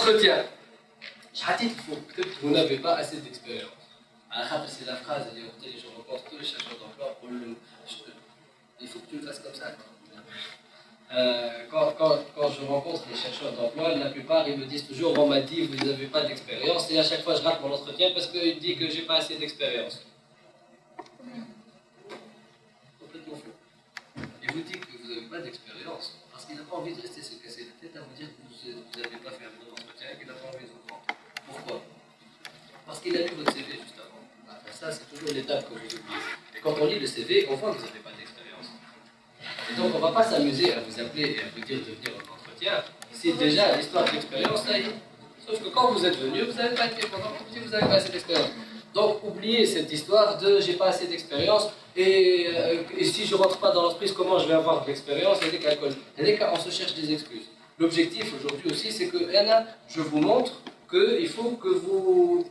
Entretien. Vous n'avez pas assez d'expérience. C'est la phrase, je rencontre tous les chercheurs d'emploi pour le. Il faut que tu le fasses comme ça. Quand je rencontre les chercheurs d'emploi, la plupart ils me disent toujours on m'a dit vous n'avez pas d'expérience, et à chaque fois je rate mon entretien parce qu'il dit que j'ai pas assez d'expérience. Complètement faux. Il vous dit que vous n'avez pas d'expérience parce qu'il n'a pas envie de rester se casser la tête à vous dire que vous n'avez pas fait un bon entretien et qu'il n'a pas envie de vous prendre. Pourquoi? Parce qu'il a lu votre CV juste avant. Ça, c'est toujours l'étape que vous oubliez. Et quand on lit le CV, on voit que vous n'avez pas d'expérience. Et donc, on ne va pas s'amuser à vous appeler et à vous dire de venir en entretien. C'est déjà l'histoire d'expérience, là. Sauf que quand vous êtes venu, vous n'avez pas été pendant que vous n'avez pas assez d'expérience. Donc, oubliez cette histoire de j'ai pas assez d'expérience et si je ne rentre pas dans l'entreprise, comment je vais avoir de l'expérience? Et dès qu'on se cherche des excuses. L'objectif aujourd'hui aussi, c'est que je vous montre qu'il faut que vous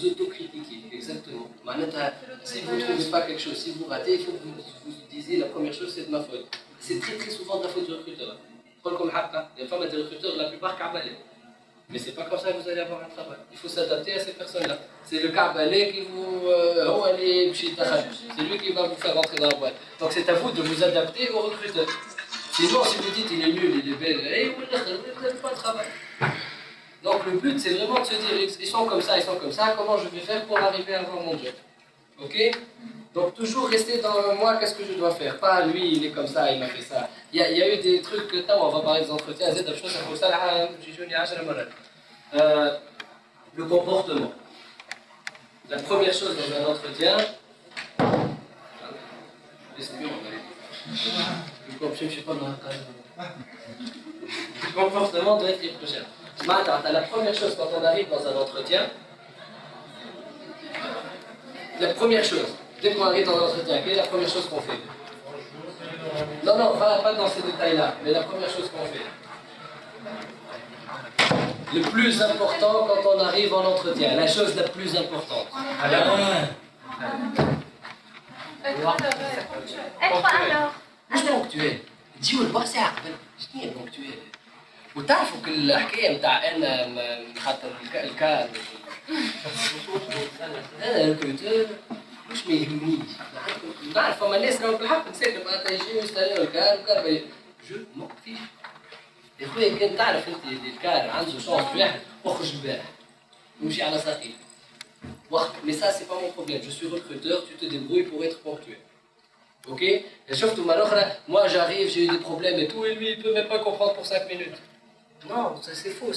autocritiquez, exactement. Si vous ne trouvez pas quelque chose, si vous ratez, il faut que vous disiez la première chose, c'est de ma faute. C'est très très souvent de la faute du recruteur. Les femmes et des recruteurs, la plupart, cabalés. Mais c'est pas comme ça que vous allez avoir un travail. Il faut s'adapter à ces personnes-là. C'est le cabalé qui vous. C'est lui qui va vous faire rentrer dans la boîte. Donc c'est à vous de vous adapter au recruteur. Sinon, si vous dites il est nul, il est belle, vous n'avez pas de travail. Donc le but, c'est vraiment de se dire, ils sont comme ça, comment je vais faire pour arriver à avoir mon job? Ok? Donc toujours rester dans moi, qu'est-ce que je dois faire? Pas lui, il est comme ça, il m'a fait ça. Il y a eu des trucs que on va parler des entretiens, le comportement. La première chose dans un entretien, le comportement doit être irréprochable. La première chose quand on arrive dans un entretien, la première chose, dès qu'on arrive dans l'entretien, quelle est la première chose qu'on fait? Non, pas dans ces détails-là, mais la première chose qu'on fait. Le plus important quand on arrive en entretien, la chose la plus importante. مش بونكتويل تجيو الباص ساعة قبل شنو هي بونكتويل وتعرفوا كل الحكاية نتاع أنا خاطر الكار أنا الكوتور مش ما يهمنيش نعرف فما ناس راهو بالحق مساكن معناتها يجيو يستناو الكار جو مو فيش يا خويا كان تعرف أنت الكار عنده شانس واحد اخرج البارح ومشي على ساقيه وقت mais ça c'est pas mon problème je suis recruteur tu te débrouilles pour être ponctuel. Ok? Et sauf tout moi j'arrive, j'ai eu des problèmes et tout, et lui il peut même pas comprendre pour 5 minutes. Non, ça c'est faux.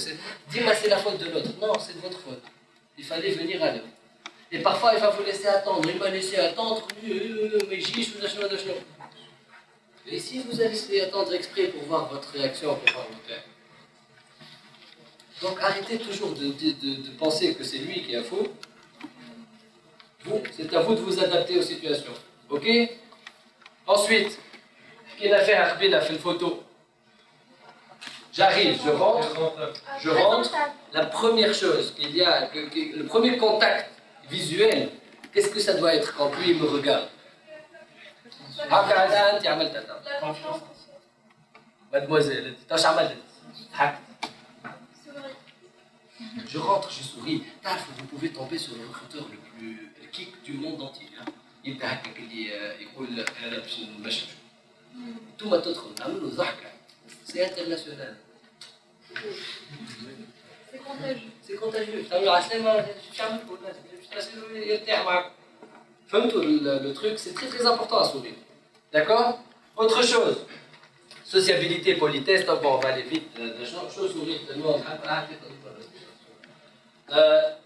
Dis-moi c'est la faute de l'autre. Non, c'est de votre faute. Il fallait venir à l'heure. Et parfois il va vous laisser attendre. Il m'a laissé attendre, mais j'y suis et si vous allez laisser attendre exprès pour voir votre réaction, pour voir votre faire. Donc arrêtez toujours de penser que c'est lui qui a faux. C'est à vous de vous adapter aux situations. Ok? Ensuite, qu'il a fait Arbila fait le photo. J'arrive, je rentre. La première chose qu'il y a, le premier contact visuel, qu'est-ce que ça doit être quand lui me regarde? Mademoiselle, je rentre, je souris. Vous pouvez tomber sur le recruteur le plus kick du monde entier. يبدا هكاك اللي يقول انا باش نمشي انتوما تدخل تعملوا ضحكه سي انترناسيونال سي كونتاجيو تعملوا عسلامه باش يعملوا باش يرتاح معك فهمتوا le truc c'est très très important à sourire d'accord autre chose sociabilité politesse donc bon on va aller vite chose sourire tellement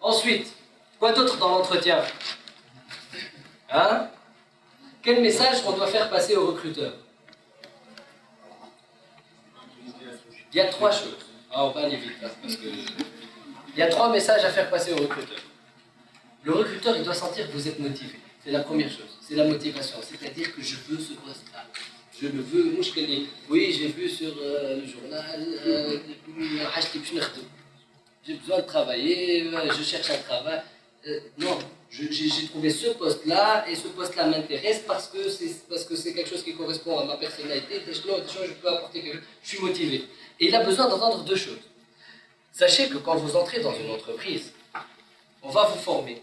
ensuite quoi d'autre dans l'entretien? Hein? Quel message on doit faire passer au recruteur? Il y a 3 choses. On va aller vite parce que il y a 3 messages à faire passer au recruteur. Le recruteur, il doit sentir que vous êtes motivé. C'est la première chose. C'est la motivation. C'est-à-dire que je veux ce poste-là. Je le veux. Oui, j'ai vu sur le journal. J'ai besoin de travailler. Je cherche un travail. Non. j'ai trouvé ce poste-là et ce poste-là m'intéresse parce que c'est quelque chose qui correspond à ma personnalité, des choses, je peux apporter quelque chose, je suis motivé. Et il a besoin d'entendre deux choses. Sachez que quand vous entrez dans une entreprise, on va vous former.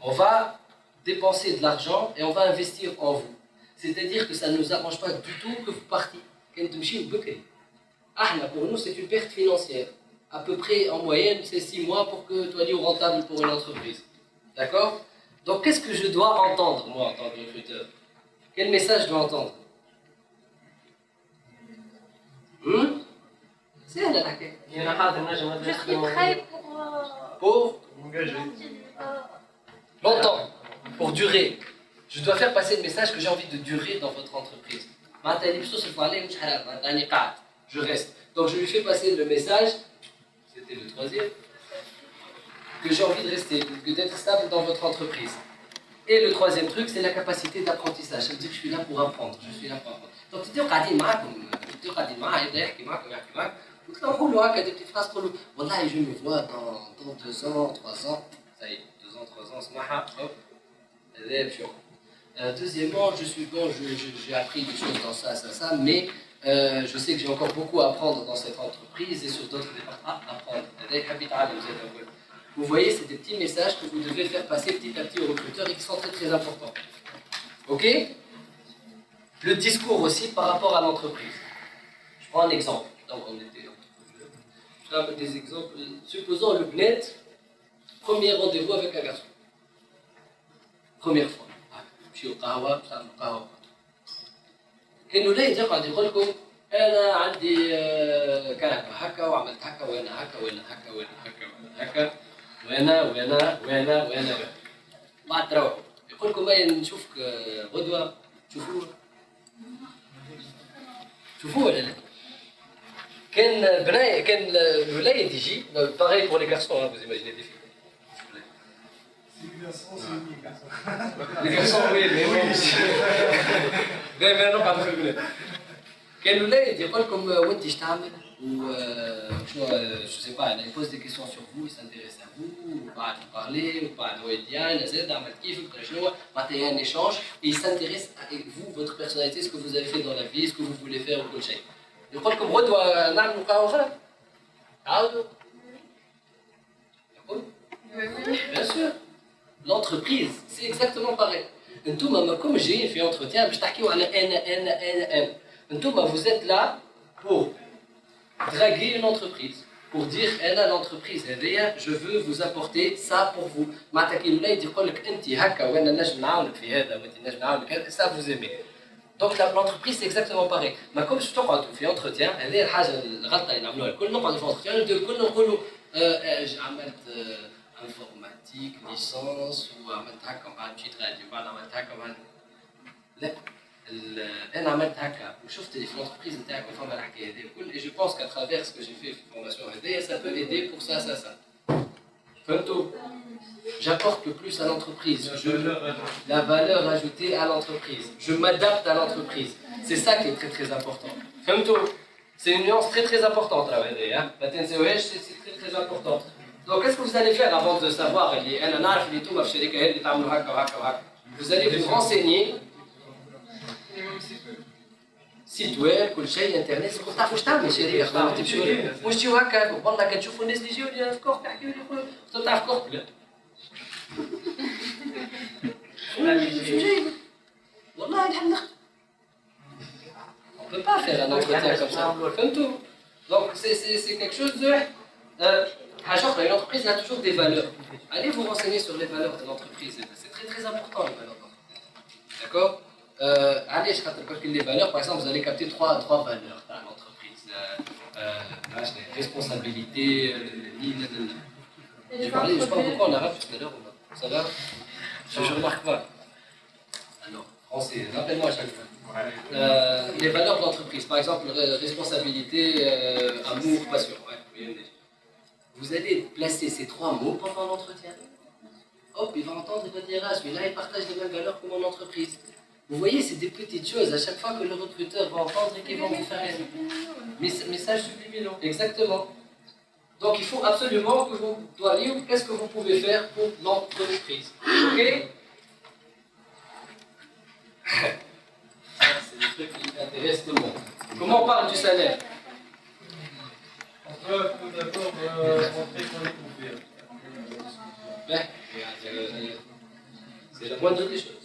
On va dépenser de l'argent et on va investir en vous. C'est-à-dire que ça ne nous arrange pas du tout que vous partiez. Pour nous, c'est une perte financière. À peu près, en moyenne, c'est 6 mois pour que tu sois rentable pour une entreprise. D'accord? Donc, qu'est-ce que je dois entendre, moi, en tant que recruteur? Quel message je dois entendre? C'est un attaqué. Je suis prêt Pour longtemps, pour durer. Je dois faire passer le message que j'ai envie de durer dans votre entreprise. Je reste. Donc je lui fais passer le message, c'était le troisième, que j'ai envie de rester, d'être stable dans votre entreprise. Et le troisième truc, c'est la capacité d'apprentissage. Ça veut dire que je suis là pour apprendre. Je suis là pour apprendre. Donc tu dis, des petites phrases pour nous. Voilà, je me vois dans 2 ans, 3 ans. Ça y est, 2 ans, 3 ans, smaha, hop. Deuxièmement, je suis bon, j'ai appris des choses dans ça, mais je sais que j'ai encore beaucoup à apprendre dans cette entreprise et sur d'autres départements. Apprendre. Vous voyez, c'est des petits messages que vous devez faire passer petit à petit aux recruteurs et qui sont très très importants. Ok? Le discours aussi par rapport à l'entreprise. Je prends un exemple. Donc, on était je vais des exemples. Supposons le net, premier rendez-vous avec un garçon. Première fois. Je suis au Kawa, je suis au Kawa. كانوا لا يقعد يقول لكم انا عندي كنبه هكا وعملت هكا وانا هكا وانا هكا وانا هكا وانا هكا وانا بعد تروحوا يقول لكم اي نشوفك غدوه شوفوه ولا لا كان بناي كان الوليد يجي باغي pour les garçons vous imaginez des filles les garçons oui mais دائما نقعد في البلاد كان الولاد يقول لكم وانت ايش تعمل وشنو جو سي با il pose des questions sur vous il s'intéresse à vous وبعد parler وبعد هو يديان زاد عملت كيفك شنو معناتها un échange et il s'intéresse à vous votre personnalité ce que vous avez fait dans la vie ce que vous voulez faire وكل شيء يقول لكم غدوه نعملوا قهوه اخرى عاودوا يقول bien sûr l'entreprise c'est exactement pareil انتوما comme جايين في entretien باش تحكيو على انا انتوما vous êtes là pour draguer une entreprise pour dire انا l'entreprise هذيا je veux vous apporter ça pour vous معناتها كي الولاد يقول لك انت هكا وانا نجم نعاونك في هذا وانت نجم نعاونك هذا ça vous aimez donc l'entreprise c'est exactement pareil ما كومش تقعدوا في entretien هذه الحاجه الغلطه اللي نعملوها الكل نقعدوا في entretien الكل نقولوا عملت informatique, licence ou عملت هكا وبعد مشيت غادي وبعد عملت هكا وبعد لا انا عملت هكا وشفت في l'entreprise نتاعك فما الحكايه هذه الكل et je pense qu'à travers ce que j'ai fait في الفورماسيون هذيا ça peut aider pour ça فهمتوا j'apporte le plus à l'entreprise la valeur ajoutée à l'entreprise je m'adapte à l'entreprise c'est ça qui est très très important فهمتوا c'est une nuance très très importante là هذيا ما تنساوهاش c'est très très important. Donc, qu'est-ce que vous allez faire avant de savoir vous allez vous renseigner site web, كل شيء انترنت كنت تعرفوا ايش تعمل شركه خدمه تمشيوا واش تجيو هكا والله كتشوفوا الناس اللي يجيو لي في كورك يحكيوا لي يقولوا انت تعرف كورك لا شو جايب والله نحب نخدم on peut pas faire un entretien comme ça فهمتوا donc c'est quelque chose de une entreprise a toujours des valeurs. Allez vous renseigner sur les valeurs de l'entreprise. C'est très très important les valeurs d'entreprise. D'accord allez, je rappelle les valeurs. Par exemple, vous allez capter trois valeurs dans l'entreprise. Responsabilité, j'ai parlé, je parle beaucoup en arabe tout à l'heure. Ça va je remarque pas. Alors, français, rappelle-moi à chaque fois. Les valeurs de l'entreprise. Par exemple, responsabilité, amour, passion. Ouais, vous allez placer ces 3 mots pendant l'entretien. Hop, il va entendre, il va dire ah, celui-là, il partage les mêmes valeurs que mon entreprise. Vous voyez, c'est des petites choses à chaque fois que le recruteur va entendre et qu'ils vont vous faire un message subliminal. Exactement. Donc il faut absolument que vous voyez qu'est-ce que vous pouvez faire pour l'entreprise. Ok? Ça, c'est des trucs qui intéressent tout le monde. Comment on parle du salaire? On peut tout d'abord montrer qu'on est couvert. Ben, c'est la moindre des choses.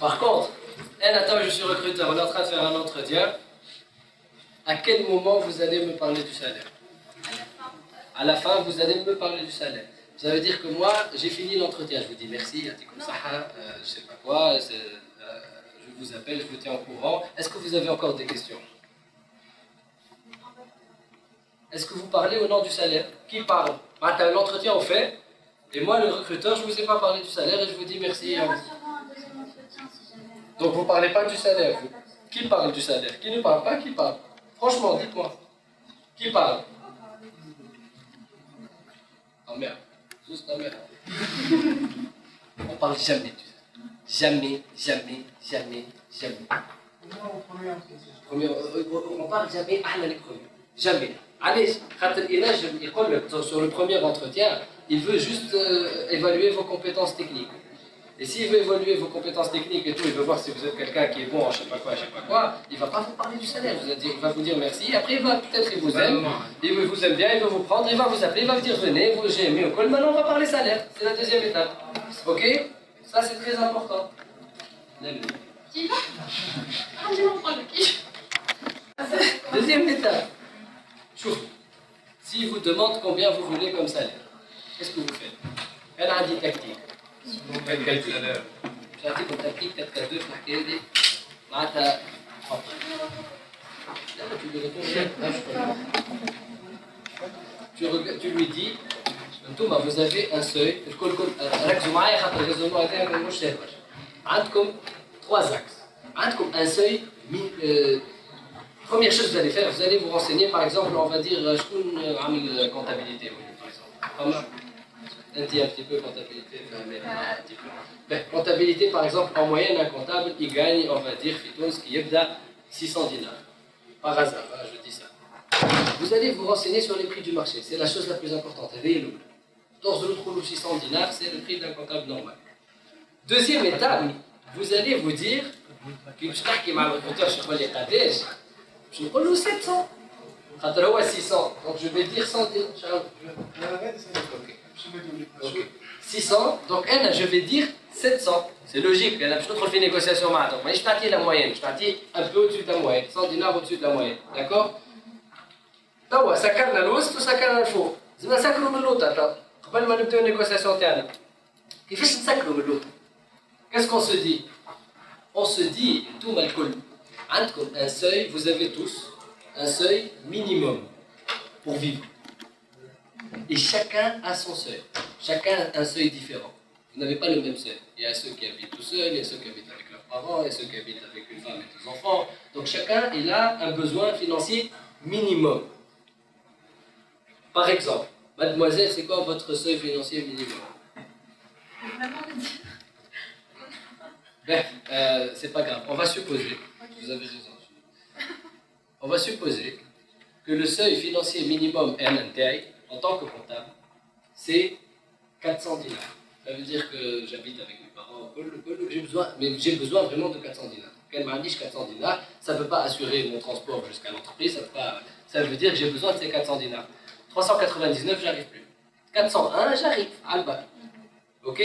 Par contre, attends, je suis recruteur, on est en train de faire un entretien. À quel moment vous allez me parler du salaire? À la fin, vous allez me parler du salaire. Ça veut dire que moi, j'ai fini l'entretien. Je vous dis merci, je sais pas quoi, je vous appelle, je vous tiens au courant. Est-ce que vous avez encore des questions? Est-ce que vous parlez au nom du salaire? Qui parle? L'entretien au fait, et moi, le recruteur, je ne vous ai pas parlé du salaire et je vous dis merci. Donc vous ne parlez pas du salaire, vous. Qui parle du salaire? Qui ne parle pas? Qui parle? Franchement, dites-moi. Qui parle? Oh merde. Juste la merde. On parle jamais du salaire. Jamais. On parle jamais à les premiers. Jamais. Allez, sur le premier entretien, il veut juste évaluer vos compétences techniques. Et s'il veut évaluer vos compétences techniques et tout, il veut voir si vous êtes quelqu'un qui est bon en je sais pas quoi, il ne va pas vous parler du salaire. Il va vous dire merci. Après, il vous aime. Il vous aime bien, il veut vous prendre, il va vous appeler, il va vous dire venez, j'ai aimé au col. Maintenant, on va parler salaire. C'est la deuxième étape. Ok? Ça, c'est très important. Deuxième étape. Chouf. S'il vous demande combien vous voulez comme salaire, qu'est-ce que vous faites? Elle a dit tactique. جاتيكم تكتيك تتكدف الحكايه دي معناتها tu lui dis vous avez un seuil ركزوا معايا خاطر الريزونمون هذا مش سهل عندكم 3 axes عندكم un seuil première chose que vous allez faire vous allez vous renseigner par exemple on va dire شكون عامل comptabilité par exemple un petit peu comptabilité, un petit peu. Ben, comptabilité, par exemple, en moyenne, un comptable, il gagne, on va dire, ce qui est 600 dinars. Par hasard, je dis ça. Vous allez vous renseigner sur les prix du marché. C'est la chose la plus importante. Réveillez-le. 600 dinars, c'est le prix d'un comptable normal. Deuxième étape, vous allez vous dire, je vais 700. 600. Donc je vais dire 100 dinars. 600, donc elle, je vais dire 700. C'est logique, elle a plutôt fait une négociation. Donc, je t'attire la moyenne, je t'attire un peu au-dessus de la moyenne, 100 dinars au-dessus de la moyenne. D'accord? Donc, ça calme l'ouest ou ça calme le four. C'est un sacre de l'autre. Quand on a une négociation, il fait un sacre de l'autre. Qu'est-ce qu'on se dit? On se dit, tout mal cool. Un seuil, vous avez tous un seuil minimum pour vivre. Et chacun a son seuil. Chacun a un seuil différent. Vous n'avez pas le même seuil. Il y a ceux qui habitent tout seuls, il y a ceux qui habitent avec leurs parents, il y a ceux qui habitent avec une femme et 2 enfants. Donc chacun, il a un besoin financier minimum. Par exemple, mademoiselle, c'est quoi votre seuil financier minimum? C'est pas grave. On va supposer, vous avez raison. On va supposer que le seuil financier minimum en tant que comptable, c'est 400 dinars. Ça veut dire que j'habite avec mes parents, j'ai besoin vraiment de 400 dinars. Quand m'a dit 400 dinars, ça ne peut pas assurer mon transport jusqu'à l'entreprise, ça veut dire que j'ai besoin de ces 400 dinars. 399, j'arrive plus. 401, j'arrive, à bas. Ok?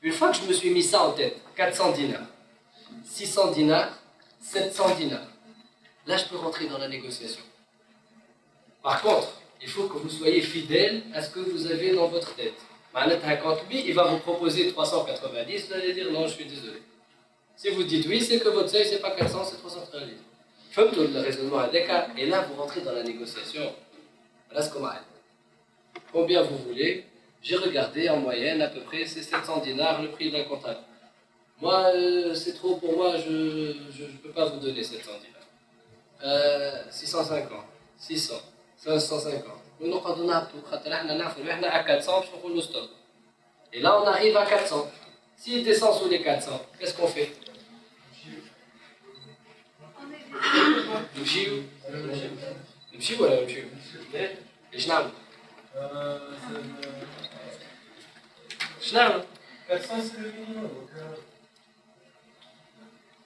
Une fois que je me suis mis ça en tête, 400 dinars, 600 dinars, 700 dinars, là je peux rentrer dans la négociation. Par contre, il faut que vous soyez fidèle à ce que vous avez dans votre tête. Quand lui, il va vous proposer 390, vous allez dire non, je suis désolé. Si vous dites oui, c'est que votre seuil, c'est pas 400, c'est 390. Faites le raisonnement à d'écart, et là, vous rentrez dans la négociation. Combien vous voulez? J'ai regardé en moyenne, à peu près, c'est 700 dinars le prix d'un comptable. Moi, c'est trop pour moi, je ne peux pas vous donner 700 dinars. 650, 600. 550. Nous avons à 400, nous stop. Et là, on arrive à 400. S'il descend sous les 400, qu'est-ce qu'on fait? نمشيو ولا نمشيو؟ ايش نعمل؟ ايش نعمل؟ 400 c'est le minimum.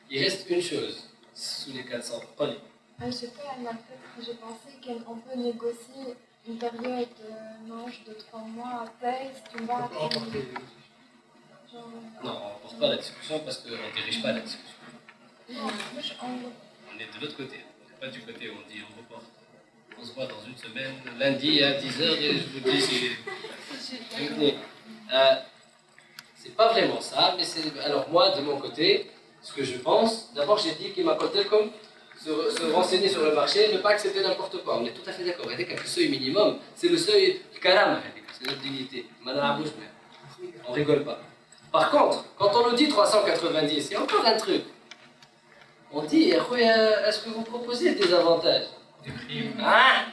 Il reste une chose sous les 400. قولي. Je sais pas, mais peut-être j'ai pensé qu'on peut négocier une période manche de 3 mois après, si tu vas. Non, on ne porte pas la discussion parce qu'on ne dirige pas la discussion. Non, On est de l'autre côté. On n'est pas du côté où on dit on reporte. On se voit dans une semaine, lundi à 10h et je vous dis c'est... c'est pas vraiment ça, mais c'est... Alors moi, de mon côté, ce que je pense, d'abord j'ai dit qu'il m'a coté comme se renseigner sur le marché, ne pas accepter n'importe quoi. On est tout à fait d'accord. Avec le seuil minimum, c'est le seuil karam, c'est notre dignité. On rigole pas. Par contre, quand on nous dit 390, il y a encore un truc. On dit, est-ce que vous proposez des avantages? Des primes. Ah!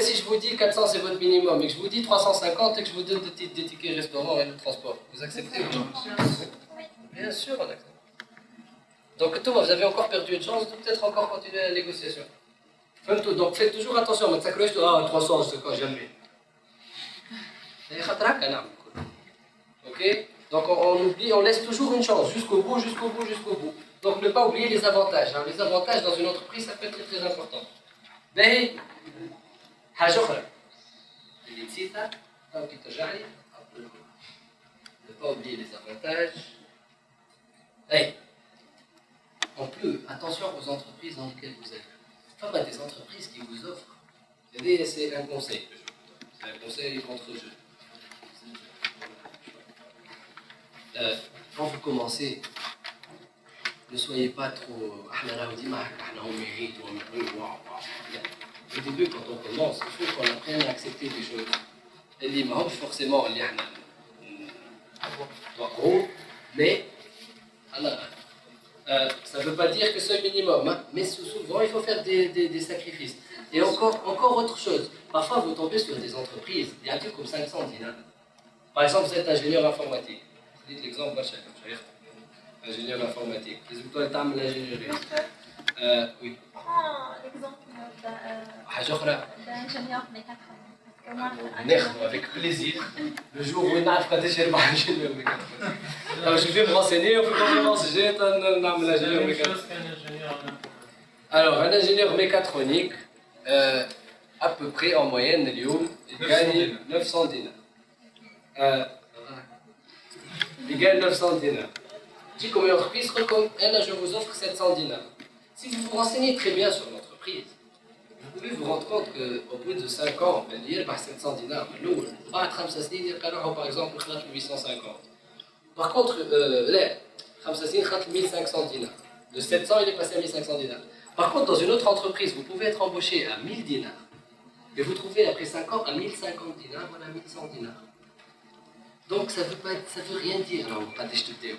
Si je vous dis 400 c'est votre minimum et que je vous dis 350 et que je vous donne des tickets restaurant et de transport, vous acceptez ou non? Bien sûr, on accepte. Donc toi, vous avez encore perdu une chance de peut-être encore continuer la négociation. Donc faites toujours attention, mais 300 c'est quoi jamais. Ok? Donc on oublie, on laisse toujours une chance, jusqu'au bout, jusqu'au bout, jusqu'au bout. Donc ne pas oublier les avantages. Hein. Les avantages dans une entreprise, ça peut être très très important. Mais, حاجة أخرى اللي نسيتها أو كي ترجع لي ne pas oublier les avantages. Hey, on peut, attention aux entreprises dans lesquelles vous êtes. Pas des entreprises qui vous offrent. C'est un conseil que je vous donne. C'est un conseil contre jeu. Quand vous commencez, ne soyez pas trop. Au début, quand on commence, il faut qu'on apprenne à accepter des choses. Et l'imam, forcément, mais ça ne veut pas dire que c'est le minimum, hein, mais souvent il faut faire des sacrifices. Et encore autre chose, parfois vous tombez sur des entreprises, il y a comme 500 dinars. Par exemple, vous êtes ingénieur informatique. Dites l'exemple, ingénieur informatique. Les écoles d'âme l'ingénierie. Oui. Prends l'exemple d'ingénieur mécatronique. Avec plaisir. Le jour où on a fait ingénieur mécatronique. Alors je vais me renseigner, on peut commencer. J'ai un ingénieur mécatronique. Alors, un ingénieur mécatronique, à peu près en moyenne, il gagne 900 dinars. Il gagne 900 dinars. Je dis comme une entreprise, je vous offre 700 dinars. Si vous vous renseignez très bien sur l'entreprise, vous pouvez vous rendre compte qu'au bout de 5 ans, il y a 700 dinars. Par exemple, 850. Par contre, là, 1500 dinars. De 700, il est passé à 1500 dinars. Par contre, dans une autre entreprise, vous pouvez être embauché à 1000 dinars. Et vous trouvez après 5 ans à 1050 dinars, voilà 1100 dinars. Donc ça veut rien dire, là, pas d'acheter.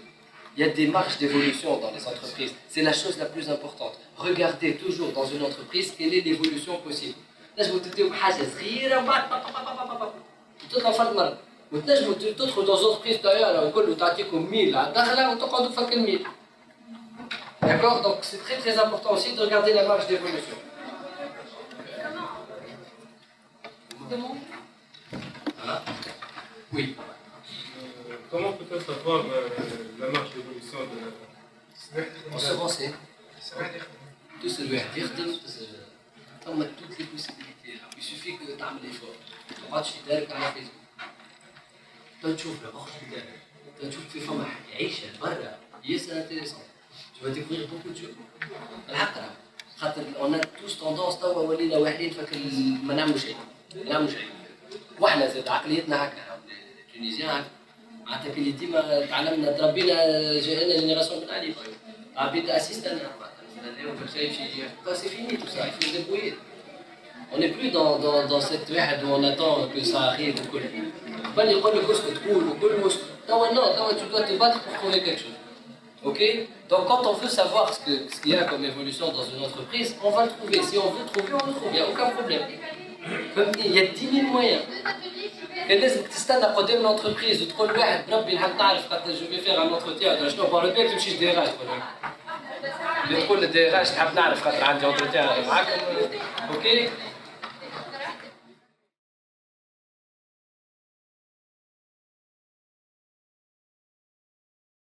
Il y a des marges d'évolution dans les entreprises. C'est la chose la plus importante. Regardez toujours dans une entreprise quelle est l'évolution possible. Là, je vous dis que حاجة صغيرة وتطلع فرد مرة. وتنجموا تدخلوا dans une entreprise تاعها كله تعطيكم 1000 على الدخلة وتقعدوا فك 1000. D'accord? Donc c'est très très important aussi de regarder la marge d'évolution. Demande. Voilà. Oui. Comment peut-on savoir la marge d'évolution de On se renseigne. Tout se lui يخدم ثم toutes les possibilités. Il suffit que tu aies l'effort. ما تقعدش في دارك على فيسبوك. تشوف الأخر في دارك. تشوف في فما عيشة برا. C'est intéressant. Tu vas découvrir beaucoup de choses. الحق راه خاطر on a tous tendance توا ولينا واحدين فك ما نعملوا شيء. ما نعملوا شيء. واحنا زاد عقليتنا هكا. التونيزيان معناتها اللي ديما تعلمنا تربينا جانا جينيراسيون من علي عبيد اسيستان c'est fini tout ça, il faut se débrouiller. On n'est plus dans cette période où on attend que ça arrive ou que pas les rôles que tu dois te battre pour trouver quelque chose. Ok? Donc quand on veut savoir ce qu'il y a comme évolution dans une entreprise, on va le trouver. Si on veut trouver, on le trouve, il n'y a aucun problème. Il y a 10 000 moyens. كان لازم تستنى قدام الانتربريز وتقول واحد بربي نحب نعرف خاطر جو في فيغ ان انتروتيان شنو بار لو بيك تمشيش ديراج اللي تقول للدي اش تحب نعرف خاطر عندي اونتروتيان معاكم اوكي